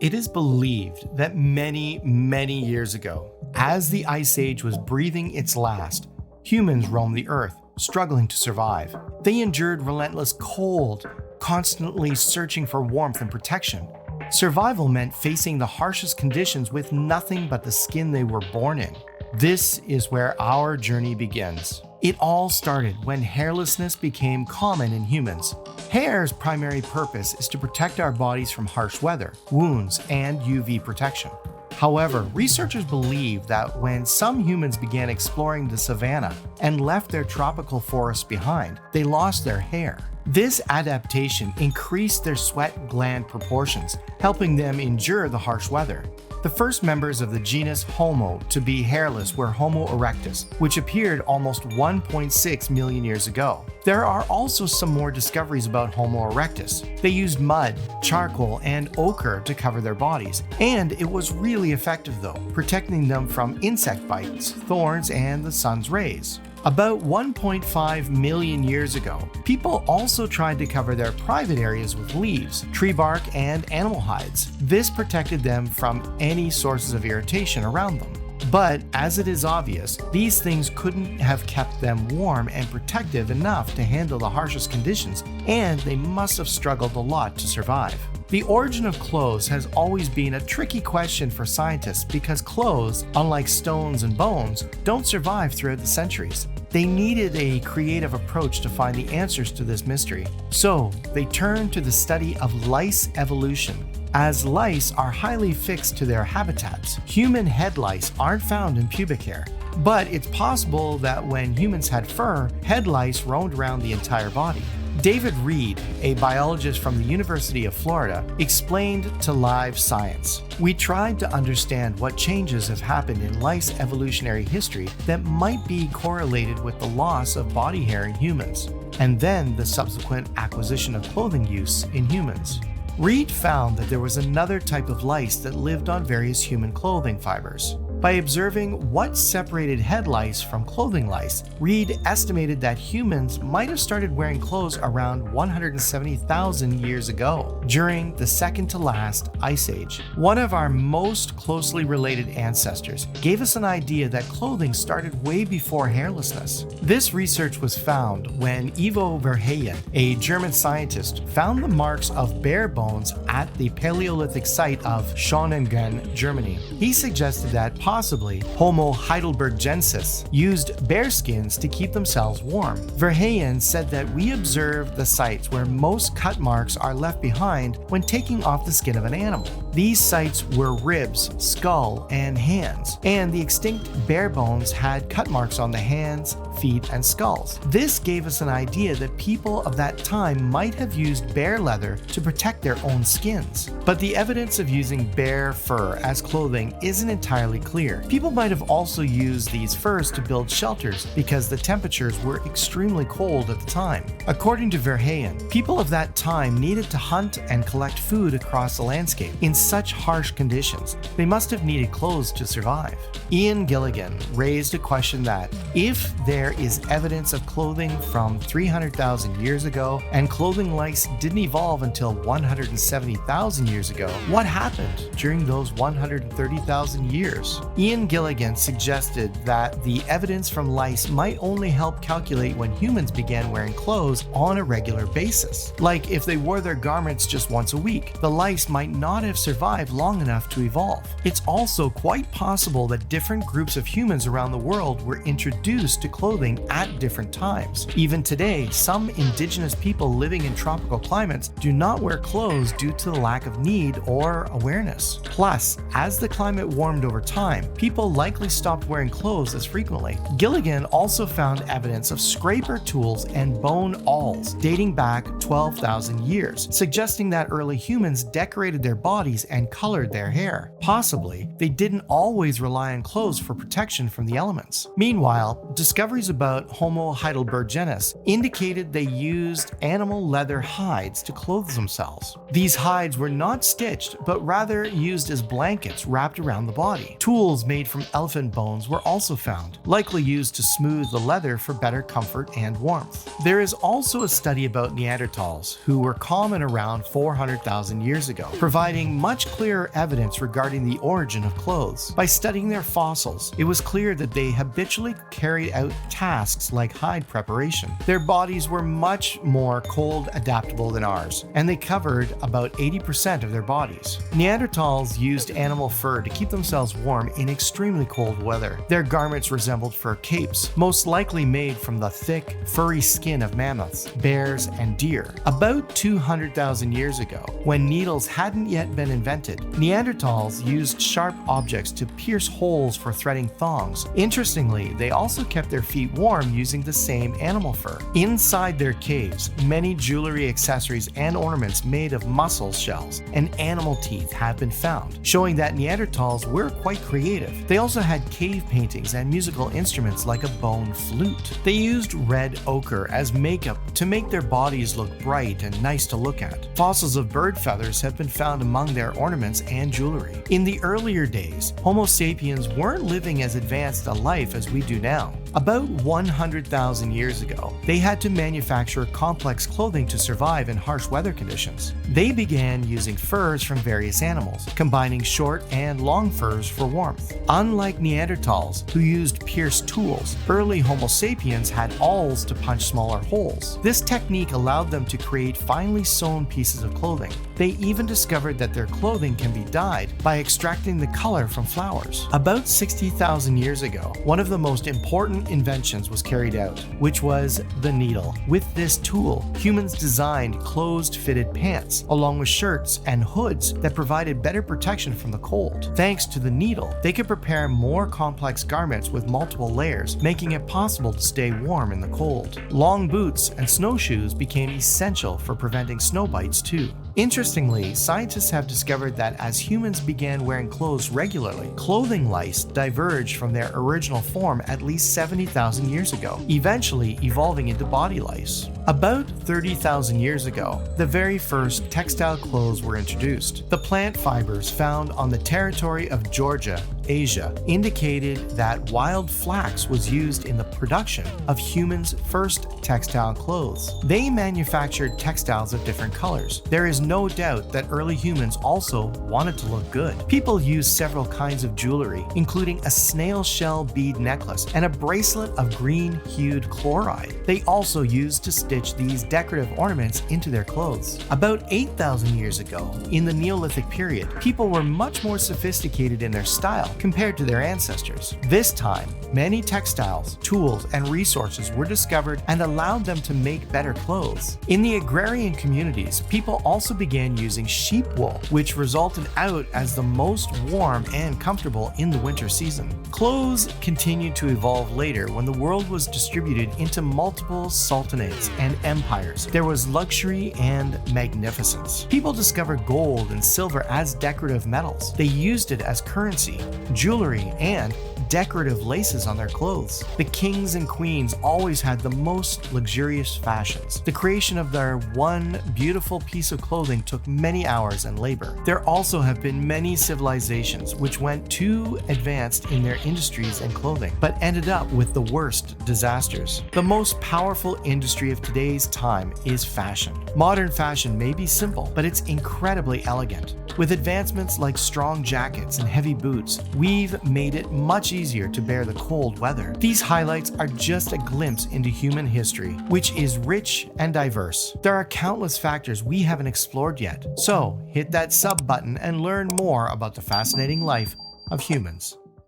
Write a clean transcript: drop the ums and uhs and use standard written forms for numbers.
It is believed that many years ago, as the Ice Age was breathing its last, humans roamed the Earth, struggling to survive. They endured relentless cold, constantly searching for warmth and protection. Survival meant facing the harshest conditions with nothing but the skin they were born in. This is where our journey begins. It all started when hairlessness became common in humans. Hair's primary purpose is to protect our bodies from harsh weather, wounds, and UV protection. However, researchers believe that when some humans began exploring the savanna and left their tropical forests behind, they lost their hair. This adaptation increased their sweat gland proportions, helping them endure the harsh weather. The first members of the genus Homo to be hairless were Homo erectus, which appeared almost 1.6 million years ago. There are also some more discoveries about Homo erectus. They used mud, charcoal, and ochre to cover their bodies, and it was really effective though, protecting them from insect bites, thorns, and the sun's rays. About 1.5 million years ago, people also tried to cover their private areas with leaves, tree bark, and animal hides. This protected them from any sources of irritation around them. But as it is obvious, these things couldn't have kept them warm and protective enough to handle the harshest conditions, and they must have struggled a lot to survive. The origin of clothes has always been a tricky question for scientists because clothes, unlike stones and bones, don't survive throughout the centuries. They needed a creative approach to find the answers to this mystery. So they turned to the study of lice evolution. As lice are highly fixed to their habitats, human head lice aren't found in pubic hair. But it's possible that when humans had fur, head lice roamed around the entire body. David Reed, a biologist from the University of Florida, explained to Live Science, "We tried to understand what changes have happened in lice evolutionary history that might be correlated with the loss of body hair in humans, and then the subsequent acquisition of clothing use in humans." Reed found that there was another type of lice that lived on various human clothing fibers. By observing what separated head lice from clothing lice, Reed estimated that humans might have started wearing clothes around 170,000 years ago, during the second to last Ice Age. One of our most closely related ancestors gave us an idea that clothing started way before hairlessness. This research was found when Ivo Verheyen, a German scientist, found the marks of bear bones at the Paleolithic site of Schöningen, Germany. He suggested that possibly Homo heidelbergensis used bear skins to keep themselves warm. Verheyen said that we observed the sites where most cut marks are left behind when taking off the skin of an animal. These sites were ribs, skull, and hands, and the extinct bear bones had cut marks on the hands, feet, and skulls. This gave us an idea that people of that time might have used bear leather to protect their own skins. But the evidence of using bear fur as clothing isn't entirely clear. People might have also used these furs to build shelters because the temperatures were extremely cold at the time. According to Verheyen, people of that time needed to hunt and collect food across the landscape in such harsh conditions. They must have needed clothes to survive. Ian Gilligan raised a question that, if there is evidence of clothing from 300,000 years ago and clothing lice didn't evolve until 170,000 years ago, what happened during those 130,000 years? Ian Gilligan suggested that the evidence from lice might only help calculate when humans began wearing clothes on a regular basis. Like if they wore their garments just once a week, the lice might not have survived long enough to evolve. It's also quite possible that different groups of humans around the world were introduced to clothing at different times. Even today, some indigenous people living in tropical climates do not wear clothes due to the lack of need or awareness. Plus, as the climate warmed over time, people likely stopped wearing clothes as frequently. Gilligan also found evidence of scraper tools and bone awls dating back 12,000 years, suggesting that early humans decorated their bodies and colored their hair. Possibly, they didn't always rely on clothes for protection from the elements. Meanwhile, discoveries about Homo heidelbergensis indicated they used animal leather hides to clothe themselves. These hides were not stitched, but rather used as blankets wrapped around the body. Tools made from elephant bones were also found, likely used to smooth the leather for better comfort and warmth. There is also a study about Neanderthals, who were common around 200,000 years ago, providing much clearer evidence regarding the origin of clothes. By studying their fossils, it was clear that they habitually carried out tasks like hide preparation. Their bodies were much more cold adaptable than ours, and they covered about 80% of their bodies. Neanderthals used animal fur to keep themselves warm in extremely cold weather. Their garments resembled fur capes, most likely made from the thick, furry skin of mammoths, bears, and deer. About 200,000 years ago, when needles hadn't yet been invented, Neanderthals used sharp objects to pierce holes for threading thongs. Interestingly, they also kept their feet warm using the same animal fur. Inside their caves, many jewelry, accessories, and ornaments made of mussel shells and animal teeth have been found, showing that Neanderthals were quite creative. They also had cave paintings and musical instruments like a bone flute. They used red ochre as makeup to make their bodies look bright and nice to look at. Fossils of bird feathers have been found among their ornaments and jewelry. In the earlier days, Homo sapiens weren't living as advanced a life as we do now. About 100,000 years ago, they had to manufacture complex clothing to survive in harsh weather conditions. They began using furs from various animals, combining short and long furs for warmth. Unlike Neanderthals, who used pierced tools, early Homo sapiens had awls to punch smaller holes. This technique allowed them to create finely sewn pieces of clothing. They even discovered that their clothing can be dyed by extracting the color from flowers. About 60,000 years ago, one of the most important inventions was carried out, which was the needle. With this tool, humans designed closed-fitted pants, along with shirts and hoods that provided better protection from the cold. Thanks to the needle, they could prepare more complex garments with multiple layers, making it possible to stay warm in the cold. Long boots and snowshoes became essential for preventing snow bites too. Interestingly, scientists have discovered that as humans began wearing clothes regularly, clothing lice diverged from their original form at least 70,000 years ago, eventually evolving into body lice. About 30,000 years ago, the very first textile clothes were introduced. The plant fibers found on the territory of Georgia, Asia, indicated that wild flax was used in the production of humans' first textile clothes. They manufactured textiles of different colors. There is no doubt that early humans also wanted to look good. People used several kinds of jewelry, including a snail shell bead necklace and a bracelet of green-hued chloride. They also used to stitch these decorative ornaments into their clothes. About 8,000 years ago, in the Neolithic period, people were much more sophisticated in their style compared to their ancestors. This time, many textiles, tools, and resources were discovered and allowed them to make better clothes. In the agrarian communities, people also began using sheep wool, which resulted out as the most warm and comfortable in the winter season. Clothes continued to evolve later when the world was distributed into multiple sultanates and empires. There was luxury and magnificence. People discovered gold and silver as decorative metals. They used it as currency, jewelry, and decorative laces on their clothes. The kings and queens always had the most luxurious fashions. The creation of their one beautiful piece of clothing took many hours and labor. There also have been many civilizations which went too advanced in their industries and clothing, but ended up with the worst disasters. The most powerful industry of today's time is fashion. Modern fashion may be simple, but it's incredibly elegant. With advancements like strong jackets and heavy boots, we've made it much easier to bear the cold weather. These highlights are just a glimpse into human history, which is rich and diverse. There are countless factors we haven't explored yet, so hit that sub button and learn more about the fascinating life of humans.